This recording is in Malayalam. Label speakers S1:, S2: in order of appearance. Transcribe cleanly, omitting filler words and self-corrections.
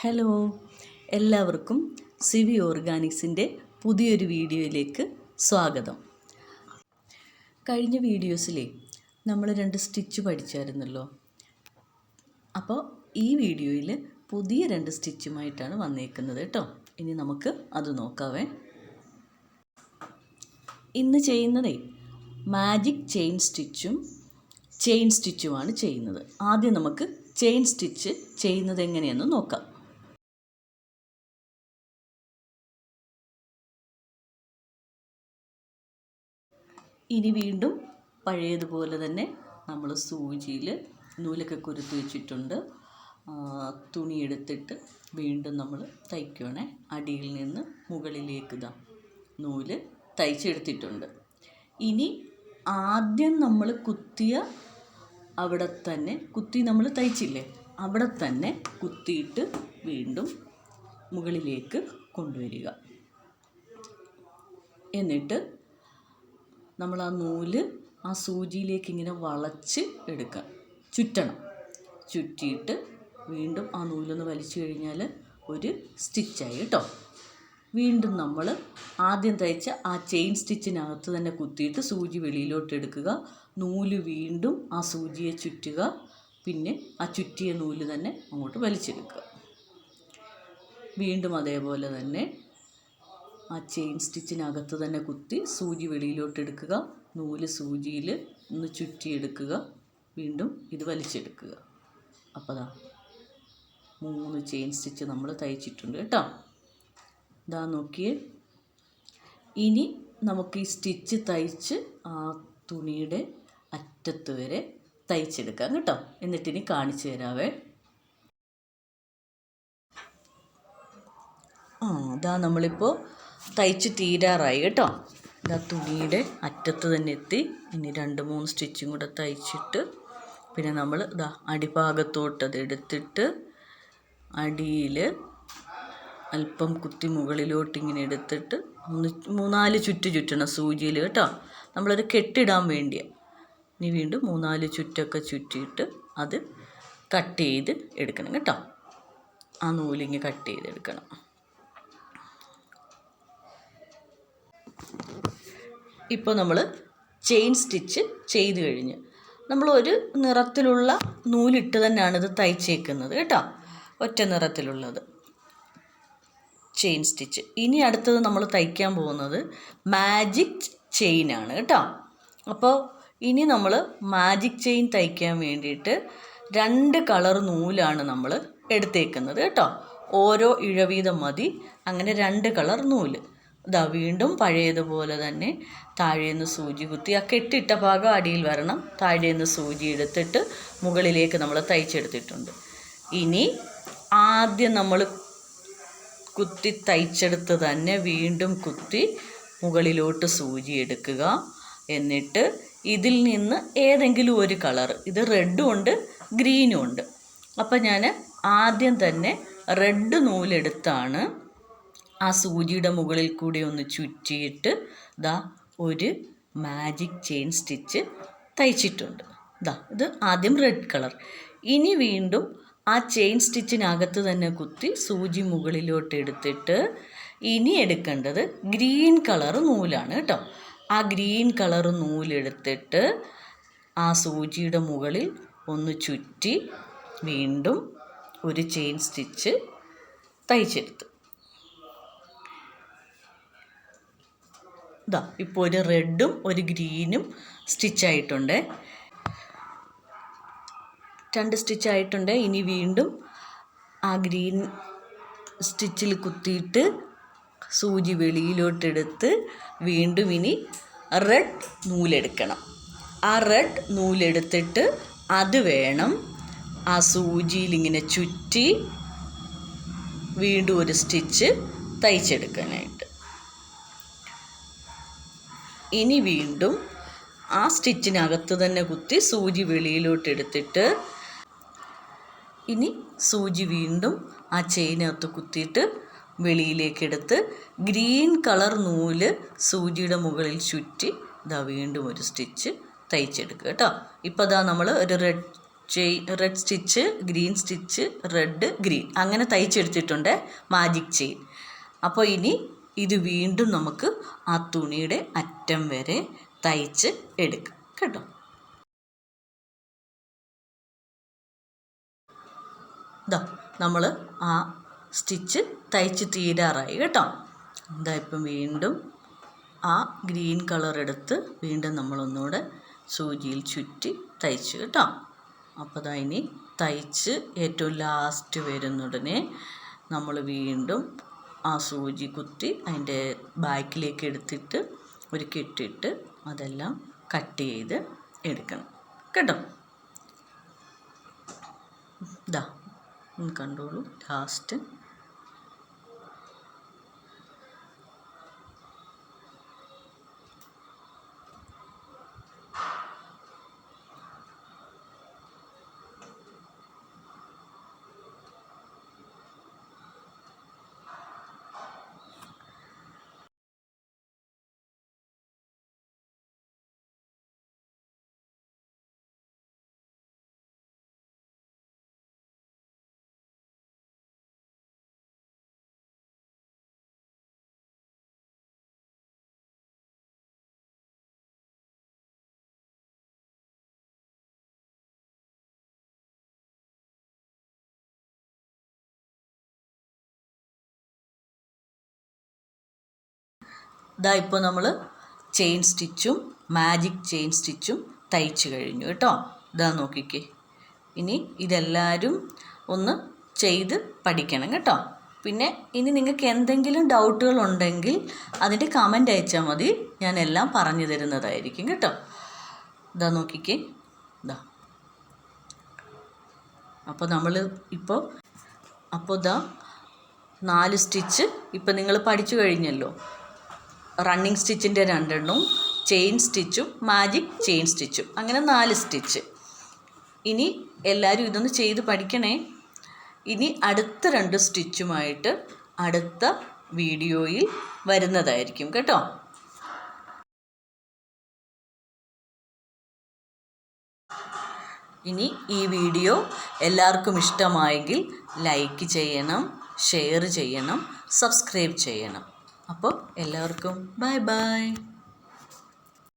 S1: ഹലോ, എല്ലാവർക്കും സിവി ഓർഗാനിക്സിൻ്റെ പുതിയൊരു വീഡിയോയിലേക്ക് സ്വാഗതം. കഴിഞ്ഞ വീഡിയോസിലെ നമ്മൾ 2 സ്റ്റിച്ച് പഠിച്ചായിരുന്നല്ലോ. അപ്പോൾ ഈ വീഡിയോയിൽ പുതിയ 2 സ്റ്റിച്ചുമായിട്ടാണ് വന്നേക്കുന്നത് കേട്ടോ. ഇനി നമുക്ക് അത് നോക്കാവേ. ഇന്ന് ചെയ്യുന്നതേ മാജിക് ചെയിൻ സ്റ്റിച്ചുമാണ് ചെയ്യുന്നത്. ആദ്യം നമുക്ക് ചെയിൻ സ്റ്റിച്ച് ചെയ്യുന്നത് എങ്ങനെയെന്ന് നോക്കാം. ഇനി വീണ്ടും പഴയതുപോലെ തന്നെ നമ്മൾ സൂചിയിൽ നൂലൊക്കെ കുരുത്തി വെച്ചിട്ടുണ്ട്. തുണി എടുത്തിട്ട് വീണ്ടും നമ്മൾ തയ്ക്കുകയാണേ. അടിയിൽ നിന്ന് മുകളിലേക്ക് നൂല് തയ്ച്ചെടുത്തിട്ടുണ്ട്. ഇനി ആദ്യം നമ്മൾ കുത്തിയ അവിടെ തന്നെ നമ്മൾ തയ്ച്ചില്ലേ, അവിടെ തന്നെ കുത്തിയിട്ട് വീണ്ടും മുകളിലേക്ക് കൊണ്ടുവരിക. എന്നിട്ട് നമ്മൾ ആ നൂല് ആ സൂചിയിലേക്ക് ഇങ്ങനെ വളച്ച് എടുക്കുക, ചുറ്റിയിട്ട് വീണ്ടും ആ നൂലൊന്ന് വലിച്ചു കഴിഞ്ഞാൽ ഒരു സ്റ്റിച്ചായി കേട്ടോ. വീണ്ടും നമ്മൾ ആദ്യം തയ്ച്ച ആ ചെയിൻ സ്റ്റിച്ചിനകത്ത് തന്നെ കുത്തിയിട്ട് സൂചി വെളിയിലോട്ട് എടുക്കുക. നൂല് വീണ്ടും ആ സൂചിയെ ചുറ്റുക. പിന്നെ ആ ചുറ്റിയ നൂല് തന്നെ അങ്ങോട്ട് വലിച്ചെടുക്കുക. വീണ്ടും അതേപോലെ തന്നെ ആ ചെയിൻ സ്റ്റിച്ചിനകത്ത് തന്നെ കുത്തി സൂചി വെളിയിലോട്ട് എടുക്കുക. നൂല് സൂചിയിൽ ഒന്ന് ചുറ്റിയെടുക്കുക. വീണ്ടും ഇത് വലിച്ചെടുക്കുക. അപ്പോൾ 3 ചെയിൻ സ്റ്റിച്ച് നമ്മൾ തയ്ച്ചിട്ടുണ്ട് കേട്ടോ. നോക്കിയേ. ഇനി നമുക്ക് ഈ സ്റ്റിച്ച് തയ്ച്ച് ആ തുണിയുടെ അറ്റത്ത് വരെ തയ്ച്ചെടുക്കാം കേട്ടോ. എന്നിട്ടിനി കാണിച്ചു തരാവേ. നമ്മളിപ്പോൾ തയ്ച്ച് തീരാറായി കേട്ടോ. തുണിയുടെ അറ്റത്ത് തന്നെ എത്തി. ഇനി 2-3 സ്റ്റിച്ചും കൂടെ തയ്ച്ചിട്ട് പിന്നെ നമ്മൾ അടിഭാഗത്തോട്ടത് എടുത്തിട്ട് അടിയിൽ അല്പം കുത്തി മുകളിലോട്ട് ഇങ്ങനെ എടുത്തിട്ട് 3-4 ചുറ്റണം സൂചിയിൽ കേട്ടോ. നമ്മളൊരു കെട്ടിടാൻ വേണ്ടിയാണ്. ഇനി വീണ്ടും 3-4 ചുറ്റൊക്കെ ചുറ്റിയിട്ട് അത് കട്ട് ചെയ്ത് എടുക്കണം കേട്ടോ. ആ നൂലിങ്ങ് കട്ട് ചെയ്തെടുക്കണം. ഇപ്പോൾ നമ്മൾ ചെയിൻ സ്റ്റിച്ച് ചെയ്ത് കഴിഞ്ഞ് നമ്മൾ ഒരു നിറത്തിലുള്ള നൂലിട്ട് തന്നെയാണ് ഇത് തയ്ച്ചേക്കുന്നത് കേട്ടോ. ഒറ്റ നിറത്തിലുള്ളത് ചെയിൻ സ്റ്റിച്ച്. ഇനി അടുത്തത് നമ്മൾ തയ്ക്കാൻ പോകുന്നത് മാജിക് ചെയിനാണ് കേട്ടോ. അപ്പോൾ ഇനി നമ്മൾ മാജിക് ചെയിൻ തയ്ക്കാൻ വേണ്ടിയിട്ട് 2 കളർ നൂലാണ് നമ്മൾ എടുത്തേക്കുന്നത് കേട്ടോ. ഓരോ ഇഴവീതം മതി. അങ്ങനെ 2 കളർ നൂല്. വീണ്ടും പഴയതുപോലെ തന്നെ താഴേന്ന് സൂചി കുത്തി ആ കെട്ടിട്ട ഭാഗം അടിയിൽ വരണം. താഴേന്ന് സൂചി എടുത്തിട്ട് മുകളിലേക്ക് നമ്മൾ തയ്ച്ചെടുത്തിട്ടുണ്ട്. ഇനി ആദ്യം നമ്മൾ കുത്തി തയ്ച്ചെടുത്ത് തന്നെ വീണ്ടും കുത്തി മുകളിലോട്ട് സൂചി എടുക്കുക. എന്നിട്ട് ഇതിൽ നിന്ന് ഏതെങ്കിലും ഒരു കളർ, ഇത് റെഡും ഉണ്ട് ഗ്രീനും ഉണ്ട്. അപ്പം ഞാൻ ആദ്യം തന്നെ റെഡ് നൂലെടുത്താണ് ആ സൂചിയുടെ മുകളിൽ കൂടി ഒന്ന് ചുറ്റിയിട്ട് ഒരു മാജിക് ചെയിൻ സ്റ്റിച്ച് തയ്ച്ചിട്ടുണ്ട്. ഇത് ആദ്യം റെഡ് കളർ. ഇനി വീണ്ടും ആ ചെയിൻ സ്റ്റിച്ചിനകത്ത് തന്നെ കുത്തി സൂചി മുകളിലോട്ട് എടുത്തിട്ട് ഇനി എടുക്കേണ്ടത് ഗ്രീൻ കളർ നൂലാണ് കേട്ടോ. ആ ഗ്രീൻ കളർ നൂലെടുത്തിട്ട് ആ സൂചിയുടെ മുകളിൽ ഒന്ന് ചുറ്റി വീണ്ടും ഒരു ചെയിൻ സ്റ്റിച്ച് തയ്ച്ചെടുത്ത്. ഇപ്പോൾ ഒരു റെഡും ഒരു ഗ്രീനും സ്റ്റിച്ചായിട്ടുണ്ട്. 2 സ്റ്റിച്ചായിട്ടുണ്ട്. ഇനി വീണ്ടും ആ ഗ്രീൻ സ്റ്റിച്ചിൽ കുത്തിയിട്ട് സൂചി വെളിയിലോട്ടെടുത്ത് വീണ്ടും ഇനി റെഡ് നൂലെടുക്കണം. ആ റെഡ് നൂലെടുത്തിട്ട് അത് വേണം ആ സൂചിയിൽ ഇങ്ങനെ ചുറ്റി വീണ്ടും ഒരു സ്റ്റിച്ച് തയ്ച്ചെടുക്കാനായിട്ട്. ഇനി വീണ്ടും ആ സ്റ്റിച്ചിനകത്ത് തന്നെ കുത്തി സൂചി വെളിയിലോട്ടെടുത്തിട്ട് ഇനി സൂചി വീണ്ടും ആ ചെയിനകത്ത് കുത്തിയിട്ട് വെളിയിലേക്കെടുത്ത് ഗ്രീൻ കളർ നൂല് സൂചിയുടെ മുകളിൽ ചുറ്റി വീണ്ടും ഒരു സ്റ്റിച്ച് തയ്ച്ചെടുക്കുക കേട്ടോ. ഇപ്പോൾ നമ്മൾ ഒരു red red stitch, green stitch, red, green അങ്ങനെ തയ്ച്ചെടുത്തിട്ടുണ്ട് മാജിക് ചെയിൻ. അപ്പോൾ ഇനി ഇത് വീണ്ടും നമുക്ക് ആ തുണിയുടെ അറ്റം വരെ തയ്ച്ച് എടുക്കാം കേട്ടോ. ഇതാ നമ്മൾ ആ സ്റ്റിച്ച് തയ്ച്ച് തീരാറായി കേട്ടോ. ഇതാ ഇപ്പം വീണ്ടും ആ ഗ്രീൻ കളർ എടുത്ത് വീണ്ടും നമ്മളൊന്നുകൂടെ സൂചിയിൽ ചുറ്റി തയ്ച്ച് കേട്ടോ. അപ്പോൾ ഇതാ ഇനി തയ്ച്ച് ഏറ്റവും ലാസ്റ്റ് വരുന്നുടനെ നമ്മൾ വീണ്ടും ആ സൂചി കുത്തി അതിൻ്റെ ബാക്കിലേക്ക് എടുത്തിട്ട് ഒരു കെട്ടിട്ട് അതെല്ലാം കട്ട് ചെയ്ത് എടുക്കണം കേട്ടോ. ഇതാ കണ്ടോളൂ ലാസ്റ്റ്. ഇതാ ഇപ്പോൾ നമ്മൾ ചെയിൻ സ്റ്റിച്ചും മാജിക് ചെയിൻ സ്റ്റിച്ചും തയ്ച്ച് കഴിഞ്ഞു കേട്ടോ. ഇതാ നോക്കിക്കേ. ഇനി ഇതെല്ലാവരും ഒന്ന് ചെയ്ത് പഠിക്കണം കേട്ടോ. പിന്നെ ഇനി നിങ്ങൾക്ക് എന്തെങ്കിലും ഡൗട്ടുകൾ ഉണ്ടെങ്കിൽ അതിൻ്റെ കമൻ്റ് അയച്ചാൽ മതി, ഞാൻ എല്ലാം പറഞ്ഞു തരുന്നതായിരിക്കും കേട്ടോ. ഇതാ നോക്കിക്കേ. ഇതാ അപ്പോൾ നമ്മൾ അപ്പോൾ ഇതാ 4 സ്റ്റിച്ച് ഇപ്പം നിങ്ങൾ പഠിച്ചു കഴിഞ്ഞല്ലോ. റണ്ണിങ് സ്റ്റിച്ചിൻ്റെ 2 എണ്ണവും ചെയിൻ സ്റ്റിച്ചും മാജിക് ചെയിൻ സ്റ്റിച്ചും അങ്ങനെ 4 സ്റ്റിച്ച്. ഇനി എല്ലാവരും ഇതൊന്ന് ചെയ്ത് പഠിക്കണേ. ഇനി അടുത്ത 2 സ്റ്റിച്ചുമായിട്ട് അടുത്ത വീഡിയോയിൽ വരുന്നതായിരിക്കും കേട്ടോ. ഇനി ഈ വീഡിയോ എല്ലാവർക്കും ഇഷ്ടമായെങ്കിൽ ലൈക്ക് ചെയ്യണം, ഷെയർ ചെയ്യണം, സബ്സ്ക്രൈബ് ചെയ്യണം. അപ്പോൾ എല്ലാവർക്കും ബൈ ബൈ.